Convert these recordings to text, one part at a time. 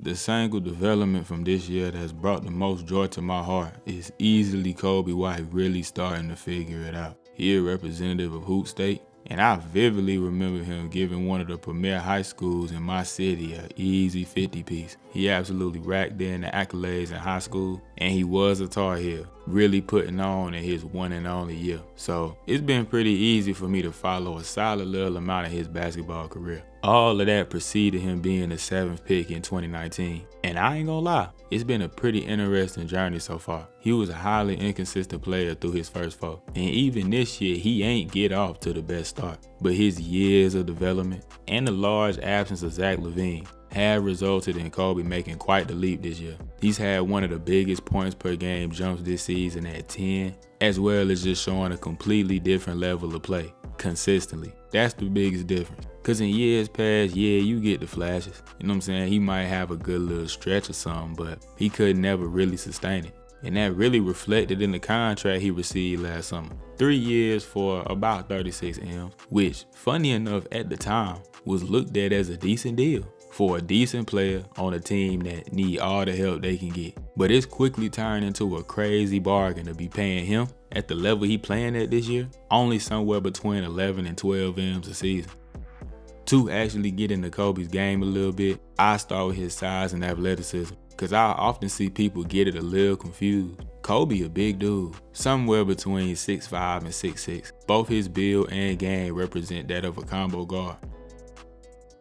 The single development from this year that has brought the most joy to my heart is easily Coby White really starting to figure it out. He a representative of Hoop State, and I vividly remember him giving one of the premier high schools in my city an easy 50-piece. He absolutely racked in the accolades in high school, and he was a Tar Heel, really putting on in his one and only year. So it's been pretty easy for me to follow a solid little amount of his basketball career. All of that preceded him being the 7th pick in 2019. And I ain't gonna lie, it's been a pretty interesting journey so far. He was a highly inconsistent player through his first 4. And even this year, he ain't get off to the best start. But his years of development and the large absence of Zach LaVine have resulted in Coby making quite the leap this year. He's had one of the biggest points per game jumps this season at 10, as well as just showing a completely different level of play, consistently. That's the biggest difference. Cause in years past, yeah, you get the flashes. You know what I'm saying? He might have a good little stretch or something, but he could never really sustain it. And that really reflected in the contract he received last summer. 3 years for about 36 M's, which, funny enough at the time, was looked at as a decent deal for a decent player on a team that need all the help they can get. But it's quickly turned into a crazy bargain to be paying him at the level he playing at this year, only somewhere between 11 and 12 M's a season. To actually get into Coby's game a little bit, I start with his size and athleticism, cause I often see people get it a little confused. Coby a big dude, somewhere between 6'5" and 6'6". Both his build and game represent that of a combo guard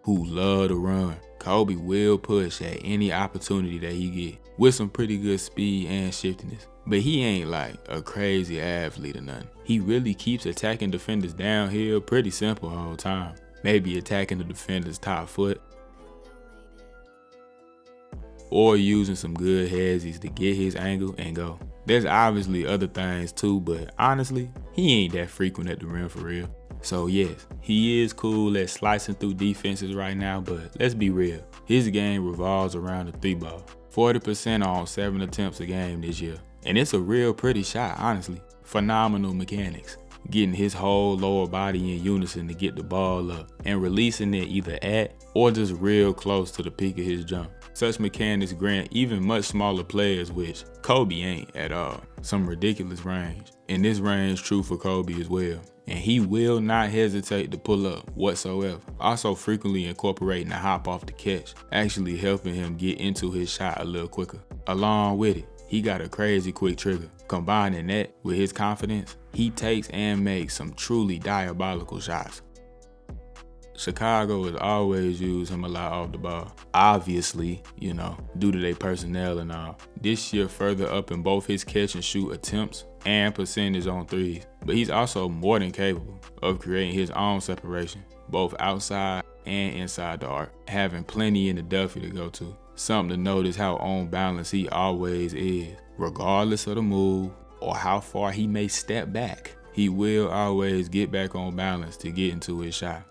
who love to run. Coby will push at any opportunity that he get, with some pretty good speed and shiftiness. But he ain't like a crazy athlete or nothing. He really keeps attacking defenders downhill pretty simple the whole time. Maybe attacking the defender's top foot, or using some good headsies to get his angle and go. There's obviously other things too, but honestly, he ain't that frequent at the rim for real. So yes, he is cool at slicing through defenses right now, but let's be real. His game revolves around the 3 ball. 40% on 7 attempts a game this year. And it's a real pretty shot, honestly. Phenomenal mechanics. Getting his whole lower body in unison to get the ball up and releasing it either at or just real close to the peak of his jump. Such mechanics grant even much smaller players, which Coby ain't at all, some ridiculous range. And this range true for Coby as well. And he will not hesitate to pull up whatsoever. Also frequently incorporating a hop off the catch, actually helping him get into his shot a little quicker. Along with it, he got a crazy quick trigger. Combining that with his confidence, he takes and makes some truly diabolical shots. Chicago has always used him a lot off the ball. Obviously, you know, due to their personnel and all. This year further up in both his catch and shoot attempts and percentage on threes. But he's also more than capable of creating his own separation, both outside and inside the arc, having plenty in the Duffy to go to. Something to notice how on balance he always is. Regardless of the move or how far he may step back, he will always get back on balance to get into his shot.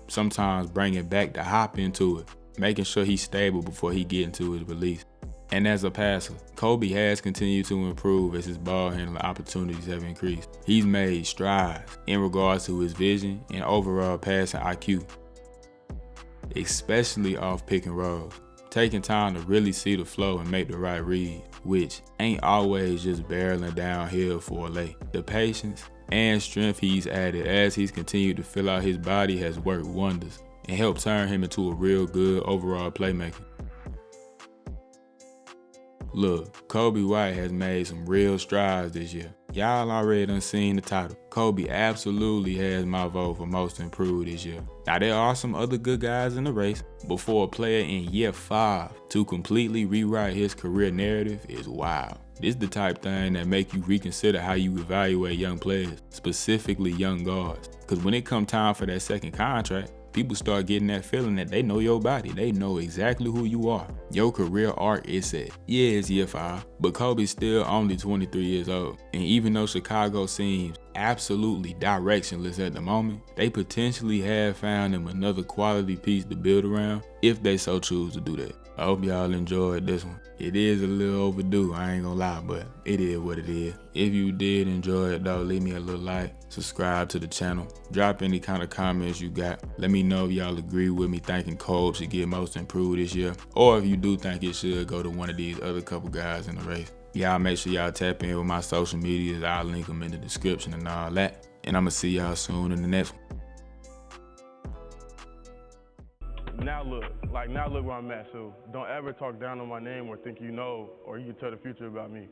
Sometimes bringing back the hop into it, making sure he's stable before he get into his release. And as a passer, Coby has continued to improve as his ball handling opportunities have increased. He's made strides in regards to his vision and overall passing IQ, especially off pick and rolls, taking time to really see the flow and make the right read, which ain't always just barreling downhill for a lay. The patience and strength he's added as he's continued to fill out his body has worked wonders and helped turn him into a real good overall playmaker. Look, Coby White has made some real strides this year. Y'all already done seen the title. Coby absolutely has my vote for most improved this year. Now there are some other good guys in the race, but for a player in year 5 to completely rewrite his career narrative is wild. This is the type thing that make you reconsider how you evaluate young players, specifically young guards. Cause when it come time for that second contract, people start getting that feeling that they know your body. They know exactly who you are. Your career arc is set. Yeah, it's year 5, but Coby's still only 23 years old. And even though Chicago seems absolutely directionless at the moment, they potentially have found him another quality piece to build around if they so choose to do that. I hope y'all enjoyed this one. It is a little overdue, I ain't gonna lie, but it is what it is. If you did enjoy it though, leave me a little like, subscribe to the channel, drop any kind of comments you got. Let me know if y'all agree with me thinking Coby should get most improved this year, or if you do think it should go to one of these other couple guys in the race. Y'all make sure y'all tap in with my social medias. I'll link them in the description and all that. And I'ma see y'all soon in the next one. Now look where I'm at, so don't ever talk down on my name or think you know, or you can tell the future about me.